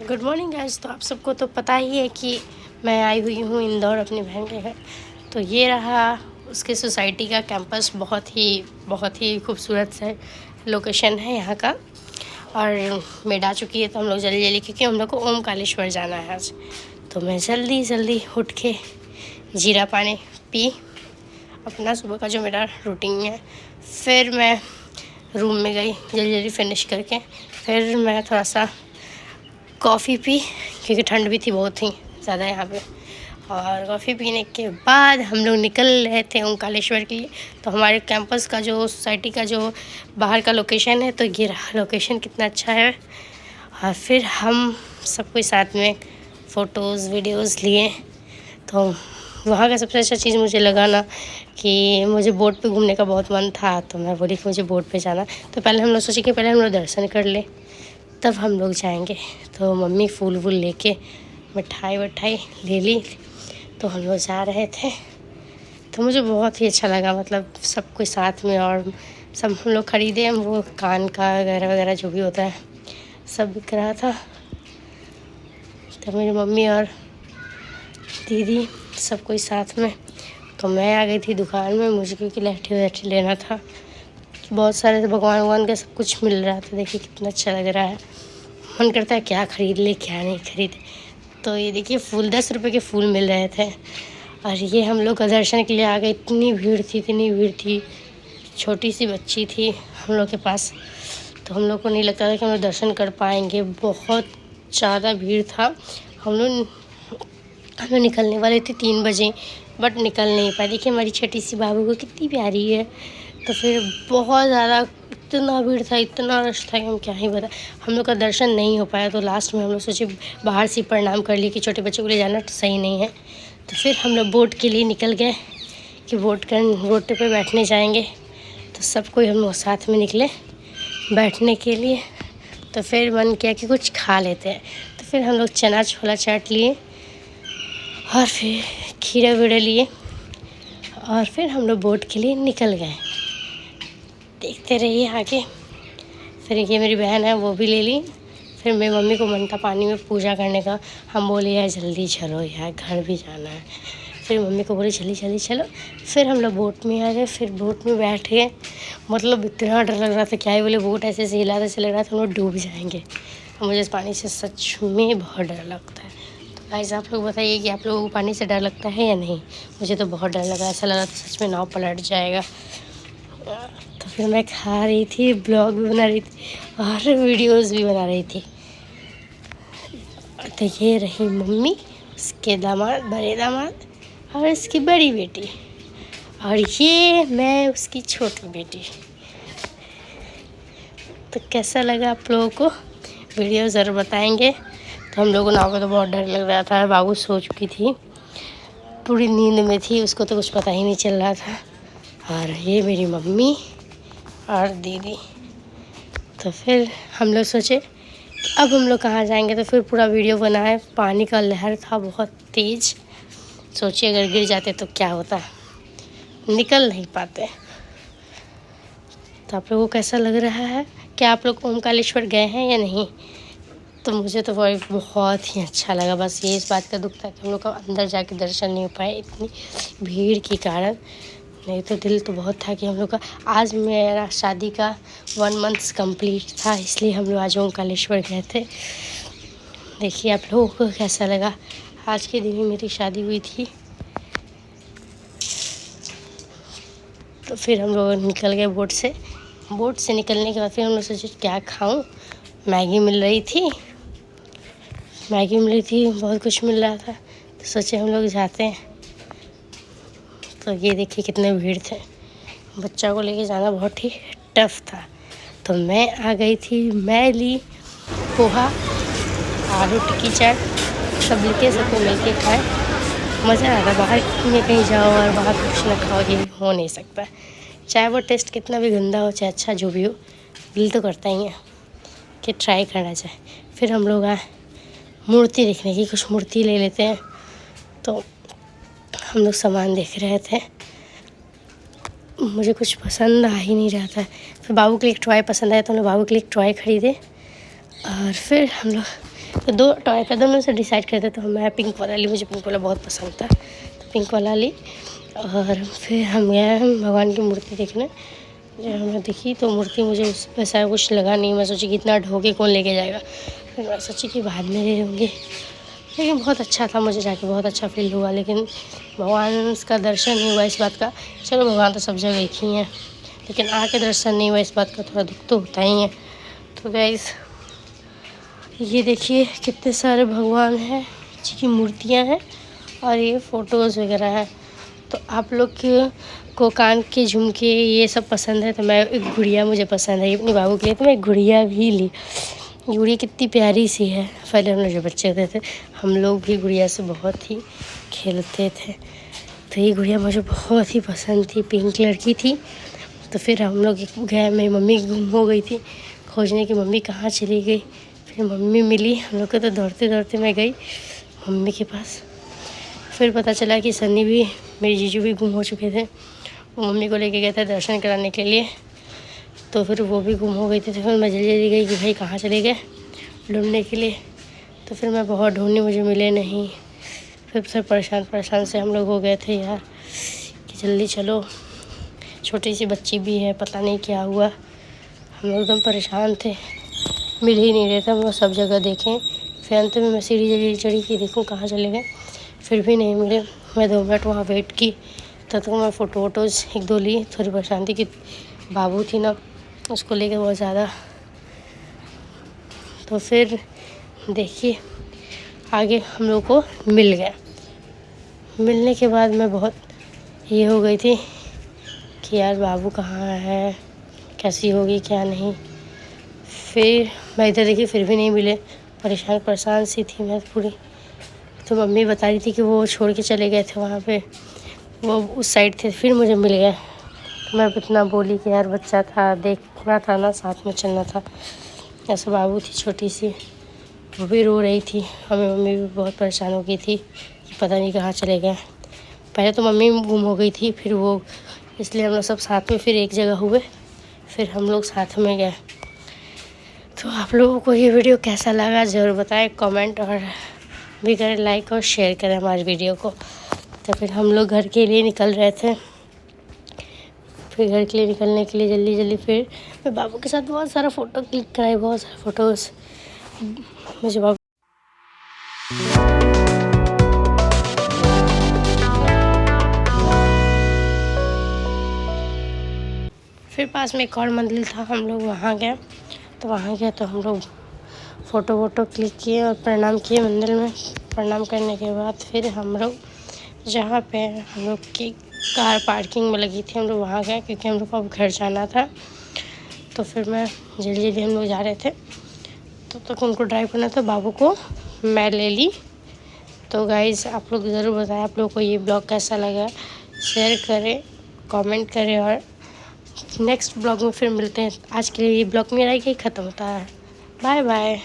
Good morning guys. तो आप सबको तो पता ही है कि मैं आई हुई हूँ इंदौर अपनी बहन के घर। तो ये रहा उसके सोसाइटी का कैंपस। बहुत ही खूबसूरत सा लोकेशन है यहाँ का। और मेड आ चुकी है तो हम लोग जल्दी जल्दी, क्योंकि हम लोग को ओमकालेश्वर जाना है आज। तो मैं जल्दी जल्दी उठ के जीरा पानी पी, अपना सुबह का जो मेरा रूटीन है। फिर मैं रूम में गई जल्दी जल्दी फिनिश करके। फिर मैं थोड़ा सा कॉफ़ी पी, क्योंकि ठंड भी थी बहुत ही ज़्यादा यहाँ पे। और कॉफ़ी पीने के बाद हम लोग निकल रहे थे ओमकालेश्वर के लिए। तो हमारे कैंपस का जो सोसाइटी का जो बाहर का लोकेशन है, तो ये रहा लोकेशन, कितना अच्छा है। और फिर हम सब कोई साथ में फ़ोटोज़ वीडियोज़ लिए। तो वहाँ का सबसे अच्छा चीज़ मुझे लगा ना कि मुझे बोट पे घूमने का बहुत मन था। तो मैं बोली कि मुझे बोट पे जाना। तो पहले हम लोग सोचे कि पहले हम लोग दर्शन कर ले, तब हम लोग जाएंगे। तो मम्मी फूल वूल लेके मिठाई वठाई ले ली। तो हम लोग जा रहे थे। तो मुझे बहुत ही अच्छा लगा, मतलब सब कोई साथ में, और सब हम लोग ख़रीदे वो कान का वगैरह वगैरह जो भी होता है सब बिक रहा था। तो मेरी मम्मी और दीदी सब कोई साथ में। तो मैं आ गई थी दुकान में, मुझे क्योंकि लहठी वहठी लेना था। बहुत सारे भगवान का सब कुछ मिल रहा था। देखिए कितना अच्छा लग रहा है, मन करता है क्या ख़रीद ले क्या नहीं ख़रीदे। तो ये देखिए फूल 10 रुपए के फूल मिल रहे थे। और ये हम लोग का दर्शन के लिए आ गए। इतनी भीड़ थी। छोटी सी बच्ची थी हम लोग के पास, तो हम लोग को नहीं लगता था कि हम लोग दर्शन कर पाएंगे। बहुत ज़्यादा भीड़ था। हम लोग निकलने वाले थे 3 बजे, बट निकल नहीं पाए। देखिए हमारी छोटी सी बाबू को कितनी प्यारी है। तो फिर बहुत ज़्यादा इतना भीड़ था, इतना रश था कि हम क्या ही बता। हम लोग का दर्शन नहीं हो पाया। तो लास्ट में हम लोग सोचे बाहर से प्रणाम कर लिए कि छोटे बच्चे को ले जाना सही नहीं है। तो फिर हम लोग बोट के लिए निकल गए कि बोट पे बैठने जाएंगे। तो सब कोई हम लोग साथ में निकले बैठने के लिए। तो फिर मन किया कि कुछ खा लेते हैं। तो फिर हम लोग चना छोला चाट लिए और फिर खीरा वीरा लिए, और फिर हम लोग बोट के लिए निकल गए। देखते रहिए आगे। फिर ये मेरी बहन है वो भी ले ली। फिर मेरी मम्मी को मन था पानी में पूजा करने का। हम बोले यार जल्दी चलो यार, घर भी जाना है। फिर मम्मी को बोले जल्दी चलो। फिर हम लोग बोट में आ गए। फिर बोट में बैठ गए। मतलब इतना डर लग रहा था, क्या ही बोले, बोट ऐसे ऐसे हिला ऐसे लग रहा था हम लोग डूब जाएंगे। और मुझे इस पानी से सच में बहुत डर लगता है। तो गाइस आप लोग बताइए कि आप लोगों को पानी से डर लगता है या नहीं। मुझे तो बहुत डर लगा, ऐसा लग रहा था सच में नाव पलट जाएगा। तो फिर मैं खा रही थी, ब्लॉग भी बना रही थी और वीडियोस भी बना रही थी। तो ये रही मम्मी, उसके दामाद, बड़े दामाद, और उसकी बड़ी बेटी, और ये मैं उसकी छोटी बेटी। तो कैसा लगा आप लोगों को, वीडियो ज़रूर बताएंगे। तो हम लोगों नाव को तो बहुत डर लग रहा था। बाबू सो चुकी थी, पूरी नींद में थी, उसको तो कुछ पता ही नहीं चल रहा था। और ये मेरी मम्मी और दीदी। तो फिर हम लोग सोचे अब हम लोग कहाँ जाएंगे। तो फिर पूरा वीडियो बनाए। पानी का लहर था बहुत तेज़। सोचिए अगर गिर जाते तो क्या होता, निकल नहीं पाते। तो आप लोगों को कैसा लग रहा है, क्या आप लोग ओमकालेश्वर गए हैं या नहीं। तो मुझे तो बहुत ही अच्छा लगा। बस ये इस बात का दुख था कि हम लोग का अंदर जाके दर्शन नहीं हो पाए इतनी भीड़ के कारण। नहीं तो दिल तो बहुत था कि हम लोग का, आज मेरा शादी का 1 मंथ कंप्लीट था, इसलिए हम लोग आज ओमकालेश्वर गए थे। देखिए आप लोगों को कैसा लगा। आज के दिन ही मेरी शादी हुई थी। तो फिर हम लोग निकल गए बोट से निकलने के बाद फिर हम लोग सोचे क्या खाऊं। मैगी मिल रही थी, बहुत कुछ मिल रहा था। तो सोचे हम लोग जाते हैं। तो ये देखिए कितने भीड़ थे, बच्चा को लेके जाना बहुत ही टफ था। तो मैं आ गई थी, मैं ली पोहा, आलू टिक्की चाट, सब लेके सबको मिलके खाए। मज़ा आ रहा। बाहर में कहीं जाओ और बाहर कुछ ना खाओ, ये हो नहीं सकता। चाहे वो टेस्ट कितना भी गंदा हो, चाहे अच्छा जो भी हो, दिल तो करता ही है कि ट्राई करना चाहे। फिर हम लोग आए मूर्ति देखने की, कुछ मूर्ति ले लेते हैं। तो हम लोग सामान देख रहे थे, मुझे कुछ पसंद आ ही नहीं रहा था। फिर बाबू के लिए एक टॉय पसंद आया, तो हम लोग बाबू के लिए एक टॉय ख़रीदे। और फिर हम लोग तो 2 टॉय का दोनों से डिसाइड करते तो मैं पिंक वाला ली, मुझे पिंक वाला बहुत पसंद था तो पिंक वाला ली। और फिर हम गए भगवान की मूर्ति देखने। जब हमने देखी तो मूर्ति मुझे वैसा कुछ लगा नहीं, मैं सोची कि इतना ढोके कौन लेके जाएगा, फिर मैं सोची कि बाद में ले लूँगी। लेकिन बहुत अच्छा था, मुझे जाके बहुत अच्छा फील हुआ। लेकिन भगवान का दर्शन नहीं हुआ इस बात का। चलो भगवान तो सब जगह एक ही हैं, लेकिन आके दर्शन नहीं हुआ इस बात का थोड़ा दुख तो होता ही है। तो गाइस ये देखिए कितने सारे भगवान हैं जी की मूर्तियां हैं और ये फ़ोटोज़ वगैरह हैं। तो आप लोग को कान के झुमके ये सब पसंद है तो मैं एक गुड़िया मुझे पसंद है अपने बाबू के लिए, तो मैं एक गुड़िया भी ली। गुड़िया कितनी प्यारी सी है। पहले हम लोग जब बच्चे होते थे हम लोग भी गुड़िया से बहुत ही खेलते थे। तो ये गुड़िया मुझे बहुत ही पसंद थी, पिंक कलर की थी। तो फिर हम लोग गए, मेरी मम्मी गुम हो गई थी, खोजने की मम्मी कहाँ चली गई। फिर मम्मी मिली हम लोग को, तो दौड़ते दौड़ते मैं गई मम्मी के पास। फिर पता चला कि सन्नी भी, मेरी जीजू भी गुम हो चुके थे। वो मम्मी को लेके गए थे दर्शन कराने के लिए, तो फिर वो भी गुम हो गई थी। तो फिर मैं जल्दी जल्दी गई कि भाई कहाँ चले गए ढूंढने के लिए। तो फिर मैं बहुत ढूंढी, मुझे मिले नहीं। फिर से परेशान से हम लोग हो गए थे यार कि जल्दी चलो, छोटी सी बच्ची भी है, पता नहीं क्या हुआ। हम लोग एकदम परेशान थे, मिल ही नहीं रहे थे। हम लोग सब जगह देखें, फिर अंत में मैं सीढ़ी जल्दी चढ़ी कि देखूँ कहाँ चले गए, फिर भी नहीं मिले। मैं 2 मिनट वहाँ वेट की, तब तक मैं फ़ोटोज़ 1-2 ली। थोड़ी परेशान थी कि बाबू थी ना, उसको लेके बहुत ज़्यादा। तो फिर देखिए आगे हम लोग को मिल गया। मिलने के बाद मैं बहुत ये हो गई थी कि यार बाबू कहाँ है, कैसी होगी क्या नहीं। फिर मैं इधर देखी फिर भी नहीं मिले, परेशान सी थी मैं पूरी। तो मम्मी बता रही थी कि वो छोड़ के चले गए थे वहाँ पे, वो उस साइड थे। फिर मुझे मिल गया तो मैं इतना बोली कि यार बच्चा था, देखना था ना, साथ में चलना था। ऐसा बाबू थी छोटी सी, वो भी रो रही थी, हमें मम्मी भी बहुत परेशान हो गई थी कि पता नहीं कहाँ चले गए। पहले तो मम्मी गुम हो गई थी, फिर वो, इसलिए हम लोग सब साथ में फिर एक जगह हुए, फिर हम लोग साथ में गए। तो आप लोगों को ये वीडियो कैसा लगा ज़रूर बताएं, कमेंट और भी करें, लाइक और शेयर करें हमारे वीडियो को। तो फिर हम लोग घर के लिए निकल रहे थे। फिर घर के लिए निकलने के लिए जल्दी जल्दी फिर मैं बाबू के साथ बहुत सारा फ़ोटो क्लिक कराई, बहुत सारे फ़ोटोज़ मुझे बाबू। फिर पास में एक और मंदिर था, हम लोग वहाँ गए। तो वहाँ गए तो हम लोग फ़ोटो वोटो क्लिक किए और प्रणाम किए मंदिर में। प्रणाम करने के बाद फिर हम लोग जहाँ पे हम लोग की कार पार्किंग में लगी थी हम लोग वहाँ गए, क्योंकि हम लोग को अब घर जाना था। तो फिर मैं जल्दी जल्दी हम लोग जा रहे थे, तो तक उनको ड्राइव करना था, बाबू को मैं ले ली। तो गाइज़ आप लोग ज़रूर बताएं आप लोग को ये ब्लॉग कैसा लगा, शेयर करें, कमेंट करें और नेक्स्ट ब्लॉग में फिर मिलते हैं। आज के लिए ये ब्लॉग मेरा ही ख़त्म होता है। Bye bye.